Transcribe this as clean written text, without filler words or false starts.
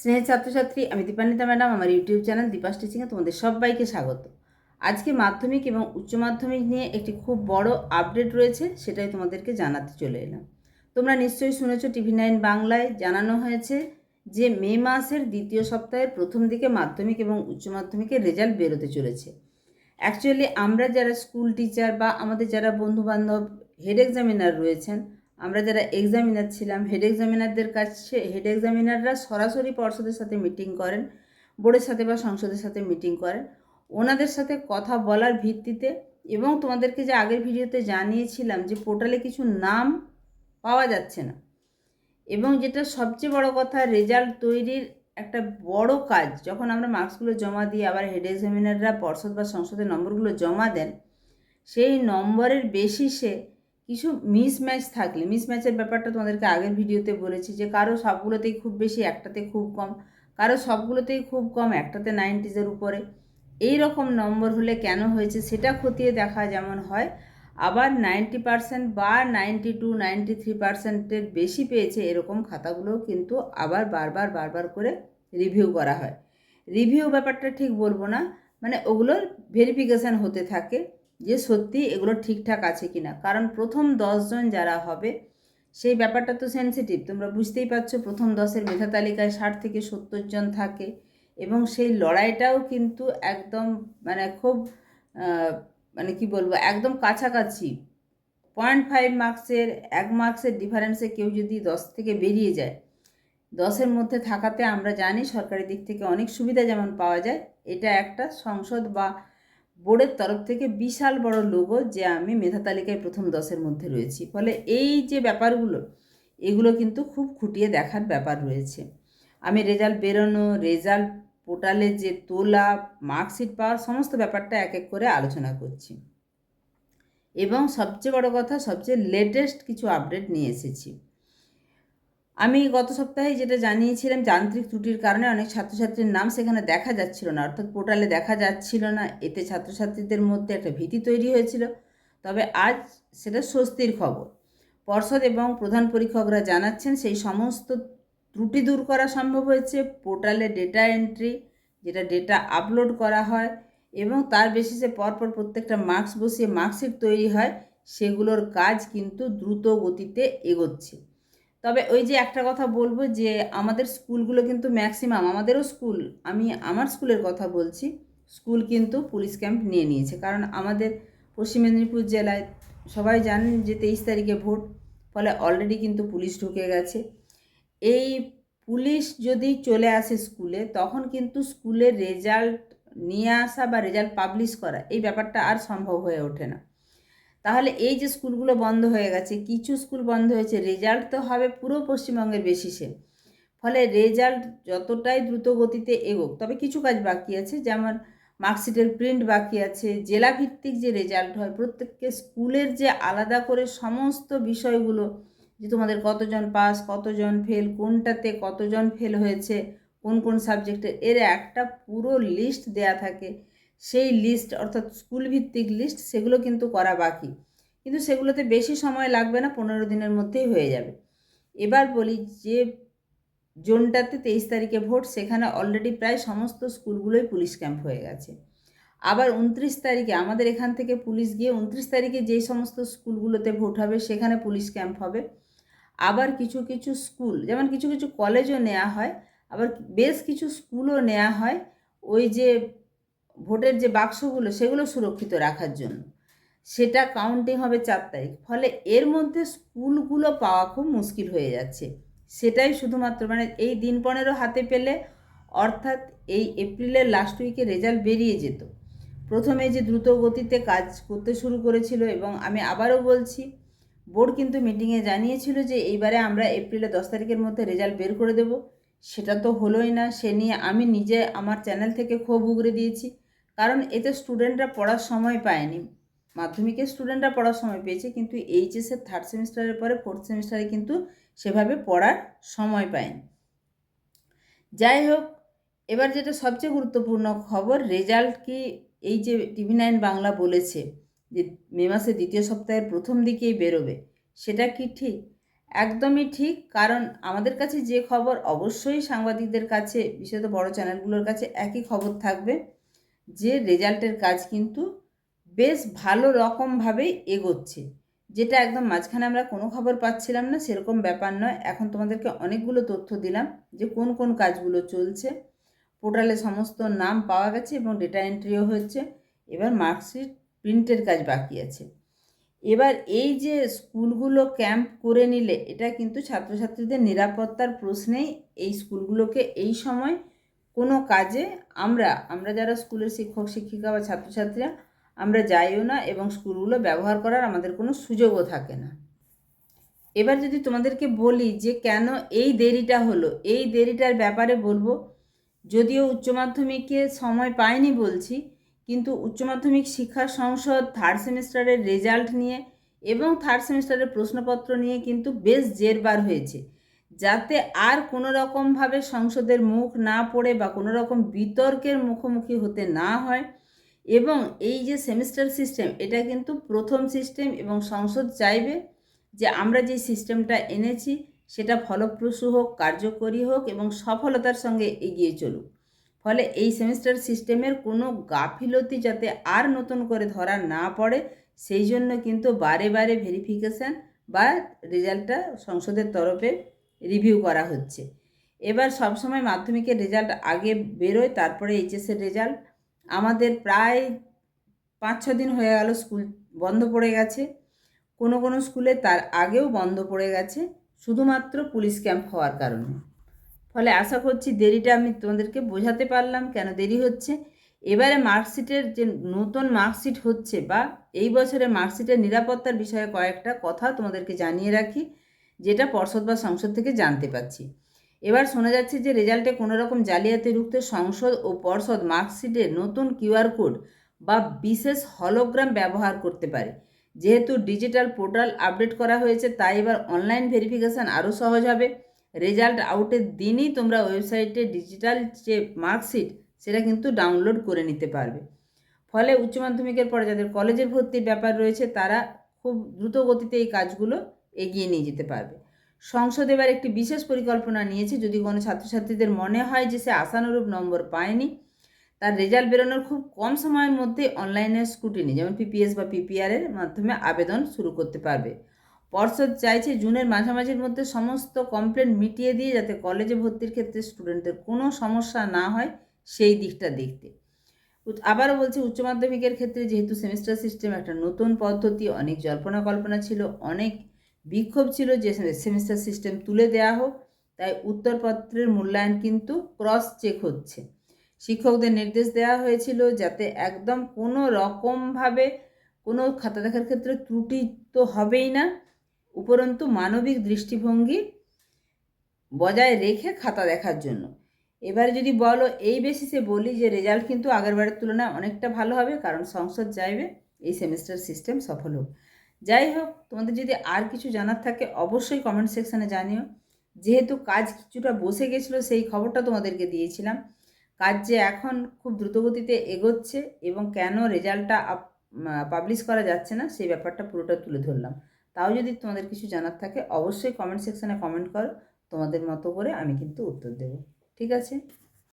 স্নেহের ছাত্রছাত্রী, আমি দীপান্বিতা ম্যাডাম, আমার ইউটিউব চ্যানেল দীপাস টিচিংয়ে তোমাদের সবাইকে স্বাগত। আজকে মাধ্যমিক এবং উচ্চ মাধ্যমিক নিয়ে একটি খুব বড় আপডেট রয়েছে, সেটাই তোমাদেরকে জানাতে চলে এলাম। তোমরা নিশ্চয়ই শুনেছ TV9 বাংলায় জানানো হয়েছে যে মে মাসের দ্বিতীয় সপ্তাহের প্রথম দিকে মাধ্যমিক এবং উচ্চ মাধ্যমিকের রেজাল্ট বেরোতে চলেছে। অ্যাকচুয়ালি আমরা যারা স্কুল টিচার বা আমাদের যারা বন্ধুবান্ধব হেড এক্সামিনার রয়েছেন, আমরা যারা এক্সামিনার ছিলাম, হেড এক্সামিনারদের কাছে হেড এক্সামিনাররা সরাসরি পর্ষদের সাথে মিটিং করেন, বোর্ডের সাথে বা সংসদের সাথে মিটিং করেন। ওনাদের সাথে কথা বলার ভিত্তিতে এবং তোমাদেরকে যে আগের ভিডিওতে জানিয়েছিলাম যে পোর্টালে কিছু নাম পাওয়া যাচ্ছে না, এবং যেটা সবচেয়ে বড় কথা, রেজাল্ট তৈরির একটা বড় কাজ যখন আমরা মার্কসগুলো জমা দিই, আবার হেড এক্সামিনাররা পর্ষদ বা সংসদের নম্বরগুলো জমা দেন, সেই নম্বরের বেসিসে কিছু মিসম্যাচ থাকলে, মিসম্যাচের ব্যাপারটা তোমাদেরকে আগের ভিডিওতে বলেছি যে কারো সবগুলোতেই খুব বেশি, একটাতে খুব কম, কারো সবগুলোতেই খুব কম, একটাতে 90s উপরে, এই রকম নম্বর হলে কেন হয়েছে সেটা খতিয়ে দেখা যেমন হয়। আবার 90% বা 92, 93%-এর বেশি পেয়েছে এরকম খাতাগুলোও কিন্তু আবার বারবার করে রিভিউ করা হয়। রিভিউ ব্যাপারটা ঠিক বলবো না, মানে ওগুলোর ভেরিফিকেশান হতে থাকে যে সত্যি এগুলো ঠিকঠাক আছে কি না। কারণ প্রথম 10 জন যারা হবে সেই ব্যাপারটা তো সেন্সিটিভ, তোমরা বুঝতেই পারছো। প্রথম 10-এর মেধা তালিকায় 60 থেকে 70 জন থাকে, এবং সেই লড়াইটাও কিন্তু একদম মানে খুব মানে কি বলবো, একদম কাছাকাছি। 0.5 মার্কসের, 1 মার্কসের ডিফারেন্সে কেউ যদি 10 থেকে বেরিয়ে যায়, 10-এর মধ্যে থাকাতে আমরা জানি সরকারি দিক থেকে অনেক সুবিধা যেমন পাওয়া যায়, এটা একটা সংসদ বা বোর্ডের তরফ থেকে বিশাল বড় লোগো যে আমি মেধা তালিকায় প্রথম 10-এর মধ্যে রয়েছি। ফলে এই যে ব্যাপারগুলো, এগুলো কিন্তু খুব খুঁটিয়ে দেখার ব্যাপার রয়েছে। আমি রেজাল্ট বেরোনো, রেজাল্ট পোর্টালে যে তোলা, মার্কশিট পাওয়ার সমস্ত ব্যাপারটা এক এক করে আলোচনা করছি, এবং সবচেয়ে বড় কথা, সবচেয়ে লেটেস্ট কিছু আপডেট নিয়ে এসেছি। আমি গত সপ্তাহে যেটা জানিয়েছিলাম, যান্ত্রিক ত্রুটির কারণে অনেক ছাত্রছাত্রীর নাম সেখানে দেখা যাচ্ছিল না, অর্থাৎ পোর্টালে দেখা যাচ্ছিল না। এতে ছাত্রছাত্রীদের মধ্যে একটা ভীতি তৈরি হয়েছিল। তবে আজ সেটা স্বস্তির খবর। পর্ষদ এবং প্রধান পরীক্ষকরা জানাচ্ছেন সেই সমস্ত ত্রুটি দূর করা সম্ভব হয়েছে। পোর্টালে ডেটা এন্ট্রি, যেটা ডেটা আপলোড করা হয় এবং তার বেসিসে পরপর প্রত্যেকটা মার্কস বসিয়ে মার্কশিট তৈরি হয়, সেগুলোর কাজ কিন্তু দ্রুত গতিতে এগোচ্ছে। তবে ওই যে একটা কথা বলবো যে আমাদের স্কুলগুলো কিন্তু ম্যাক্সিমাম, আমাদেরও স্কুল, আমি আমার স্কুলের কথা বলছি, স্কুল কিন্তু পুলিশ ক্যাম্প নিয়ে নিয়েছে। কারণ আমাদের পশ্চিম মেদিনীপুর জেলায় সবাই জানেন যে 23 তারিখে ভোট, ফলে অলরেডি কিন্তু পুলিশ ঢুকে গেছে। এই পুলিশ যদি চলে আসে স্কুলে, তখন কিন্তু স্কুলের রেজাল্ট নিয়ে আসা বা রেজাল্ট পাবলিশ করা, এই ব্যাপারটা আর সম্ভব হয়ে ওঠে না। তাহলে এই যে স্কুলগুলো বন্ধ হয়ে গেছে, কিছু স্কুল বন্ধ হয়েছে, রেজাল্ট তো হবে পুরো পশ্চিমবঙ্গের বেসিসে। ফলে রেজাল্ট যতটাই দ্রুত গতিতে এগোক, তবে কিছু কাজ বাকি আছে, যেমন মার্কশিটের প্রিন্ট বাকি আছে, জেলাভিত্তিক যে রেজাল্ট হয়, প্রত্যেককে স্কুলের যে আলাদা করে সমস্ত বিষয়গুলো, যে তোমাদের কতজন পাস, কতজন ফেল, কোনটাতে কতজন ফেল হয়েছে, কোন কোন সাবজেক্টে, এর একটা পুরো লিস্ট দেয়া থাকে। সেই লিস্ট, অর্থাৎ স্কুল ভিত্তিক লিস্ট, সেগুলো কিন্তু করা বাকি, কিন্তু সেগুলোতে বেশি সময় লাগবে না, 15 দিনের মধ্যেই হয়ে যাবে। এবার বলি, যে জোনটাতে 23 তারিখে ভোট, সেখানে অলরেডি প্রায় সমস্ত স্কুলগুলোই পুলিশ ক্যাম্প হয়ে গেছে। আবার 29 তারিখে আমাদের এখান থেকে পুলিশ গিয়ে 29 তারিখে যেই সমস্ত স্কুলগুলোতে ভোট হবে সেখানে পুলিশ ক্যাম্প হবে। আবার কিছু কিছু স্কুল, যেমন কিছু কিছু কলেজও নেওয়া হয়, আবার বেশ কিছু স্কুলও নেওয়া হয় ওই যে ভোটের যে বাক্সগুলো সেগুলো সুরক্ষিত রাখার জন্য। সেটা কাউন্টিং হবে 4 তারিখ। ফলে এর মধ্যে স্কুলগুলো পাওয়া খুব মুশকিল হয়ে যাচ্ছে। সেটাই শুধুমাত্র মানে এই দিন 15 হাতে পেলে, অর্থাৎ এই এপ্রিলের লাস্ট উইকে রেজাল্ট বেরিয়ে যেত। প্রথমে যে দ্রুত গতিতে কাজ করতে শুরু করেছিল, এবং আমি আবারও বলছি, বোর্ড কিন্তু মিটিংয়ে জানিয়েছিল যে এইবারে আমরা এপ্রিলের 10 তারিখের মধ্যে রেজাল্ট বের করে দেব। সেটা তো হলোই না। সে নিয়ে আমি নিজে আমার চ্যানেল থেকে ক্ষোভ উগরে দিয়েছি, কারণ এতে স্টুডেন্টরা পড়ার সময় পায়নি। মাধ্যমিকের স্টুডেন্টরা পড়ার সময় পেয়েছে, কিন্তু এইচএসের 3rd সেমিস্টারের পরে 4th সেমিস্টারে কিন্তু সেভাবে পড়ার সময় পায়নি। যাই হোক, এবার যেটা সবচেয়ে গুরুত্বপূর্ণ খবর, রেজাল্ট কি এই যে TV9 বাংলা বলেছে যে মে মাসের দ্বিতীয় সপ্তাহের প্রথম দিকেই বেরোবে, সেটা কি ঠিক? একদমই ঠিক, কারণ আমাদের কাছে যে খবর অবশ্যই সাংবাদিকদের কাছে, বিশেষত বড় চ্যানেলগুলোর কাছে একই খবর থাকবে যে রেজাল্টের কাজ কিন্তু বেশ ভালো রকমভাবেই এগোচ্ছে। যেটা একদম মাঝখানে আমরা কোনো খবর পাচ্ছিলাম না সেরকম ব্যাপার নয়। এখন তোমাদেরকে অনেকগুলো তথ্য দিলাম যে কোন কোন কাজগুলো চলছে। পোর্টালে সমস্ত নাম পাওয়া গেছে এবং ডেটা এন্ট্রিও হচ্ছে। এবার মার্কশিট প্রিন্টের কাজ বাকি আছে। এবার এই যে স্কুলগুলো ক্যাম্প করে নিলে এটা কিন্তু ছাত্রছাত্রীদের নিরাপত্তার প্রশ্নেই এই স্কুলগুলোকে এই সময় কোনো কাজে আমরা যারা স্কুলের শিক্ষক শিক্ষিকা বা ছাত্রছাত্রীরা আমরা যাইও না এবং স্কুলগুলো ব্যবহার করার আমাদের কোনো সুযোগও থাকে না। এবার যদি তোমাদেরকে বলি যে কেন এই দেরিটা হলো, এই দেরিটার ব্যাপারে বলবো, যদিও উচ্চ মাধ্যমিকে সময় পায়নি বলছি, কিন্তু উচ্চ মাধ্যমিক শিক্ষা সংসদ থার্ড সেমিস্টারের রেজাল্ট নিয়ে এবং থার্ড সেমিস্টারের প্রশ্নপত্র নিয়ে কিন্তু বেশ জেরবার হয়েছে, যাতে আর কোনো রকমভাবে সংসদের মুখ না পড়ে বা কোনো রকম বিতর্কের মুখোমুখি হতে না হয়। এবং এই যে সেমিস্টার সিস্টেম, এটা কিন্তু প্রথম সিস্টেম এবং সংসদ চাইবে যে আমরা যে সিস্টেমটা এনেছি সেটা ফলপ্রসূ হোক, কার্যকরী হোক এবং সফলতার সঙ্গে এগিয়ে চলুক। ফলে এই সেমিস্টার সিস্টেমের কোনো গাফিলতি যাতে আর নতুন করে ধরা না পড়ে, সেই জন্য কিন্তু বারে বারে ভেরিফিকেশান বা রেজাল্টটা সংসদের তরফে রিভিউ করা হচ্ছে। এবার সবসময় মাধ্যমিকের রেজাল্ট আগে বেরোয়, তারপরে এইচএসের রেজাল্ট। আমাদের প্রায় 5-6 দিন হয়ে গেল স্কুল বন্ধ পড়ে গেছে, কোনো কোনো স্কুলে তার আগেও বন্ধ পড়ে গেছে শুধুমাত্র পুলিশ ক্যাম্প হওয়ার কারণে। ফলে আশা করছি দেরিটা আমি তোমাদেরকে বোঝাতে পারলাম কেন দেরি হচ্ছে। এবারে মার্কশিটের যে নতুন মার্কশিট হচ্ছে বা এই বছরে মার্কশিটের নিরাপত্তার বিষয়ে কয়েকটা কথা তোমাদেরকে জানিয়ে রাখি, যেটা পর্ষদ বা সংসদ থেকে জানতে পাচ্ছি। এবার শোনা যাচ্ছে যে রেজাল্টে কোনো রকম জালিয়াতি রুখতে সংসদ ও পর্ষদ মার্কশিটে নতুন কিউআর কোড বা বিশেষ হলোগ্রাম ব্যবহার করতে পারে। যেহেতু ডিজিটাল পোর্টাল আপডেট করা হয়েছে, তাই এবার অনলাইন ভেরিফিকেশান আরও সহজ হবে। রেজাল্ট আউটের দিনই তোমরা ওয়েবসাইটে ডিজিটাল যে মার্কশিট সেটা কিন্তু ডাউনলোড করে নিতে পারবে। ফলে উচ্চ মাধ্যমিকের পরে যাদের কলেজের ভর্তির ব্যাপার রয়েছে তারা খুব দ্রুত গতিতে এই কাজগুলো এগিয়ে নিয়ে যেতে পারবে। সংসদ এবার একটি বিশেষ পরিকল্পনা নিয়েছে, যদি কোনো ছাত্রছাত্রীদের মনে হয় যে সে আশানুরূপ নম্বর পায়নি, তার রেজাল্ট বেরোনোর খুব কম সময়ের মধ্যে অনলাইনে স্ক্রুটিনি যেমন পিপিএস বা পিপিআরের মাধ্যমে আবেদন শুরু করতে পারবে। পর্ষদ চাইছে জুনের মাঝামাঝির মধ্যে সমস্ত কমপ্লেন মিটিয়ে দিয়ে যাতে কলেজে ভর্তির ক্ষেত্রে স্টুডেন্টদের কোনো সমস্যা না হয় সেই দিকটা দেখতে। আবারও বলছি, উচ্চ মাধ্যমিকের ক্ষেত্রে যেহেতু সেমিস্টার সিস্টেম একটা নতুন পদ্ধতি, অনেক জল্পনা কল্পনা ছিল, অনেক বিক্ষোভ ছিল যে সেমিস্টার সিস্টেম তুলে দেওয়া হোক, তাই উত্তরপত্রের মূল্যায়ন কিন্তু ক্রস চেক হচ্ছে। শিক্ষকদের নির্দেশ দেওয়া হয়েছিল যাতে একদম কোনো রকমভাবে কোনো খাতা দেখার ক্ষেত্রে ত্রুটি তো হবেই না, উপরন্তু মানবিক দৃষ্টিভঙ্গি বজায় রেখে খাতা দেখার জন্য। এবারে যদি বলো এই বেসিসে বলি যে রেজাল্ট কিন্তু আগেরবারের তুলনায় অনেকটা ভালো হবে, কারণ সংসদ চাইবে এই সেমিস্টার সিস্টেম সফল হোক। যাই হোক, তোমাদের যদি আর কিছু জানার থাকে অবশ্যই কমেন্ট সেকশানে জানিও। যেহেতু কাজ কিছুটা বসে গেছিলো সেই খবরটা তোমাদেরকে দিয়েছিলাম, কাজ যে এখন খুব দ্রুতগতিতে এগোচ্ছে এবং কেন রেজাল্টটা পাবলিশ করা যাচ্ছে না সেই ব্যাপারটা পুরোটা তুলে ধরলাম। তাও যদি তোমাদের কিছু জানার থাকে অবশ্যই কমেন্ট সেকশানে কমেন্ট করো, তোমাদের মতো করে আমি কিন্তু উত্তর দেব। ঠিক আছে।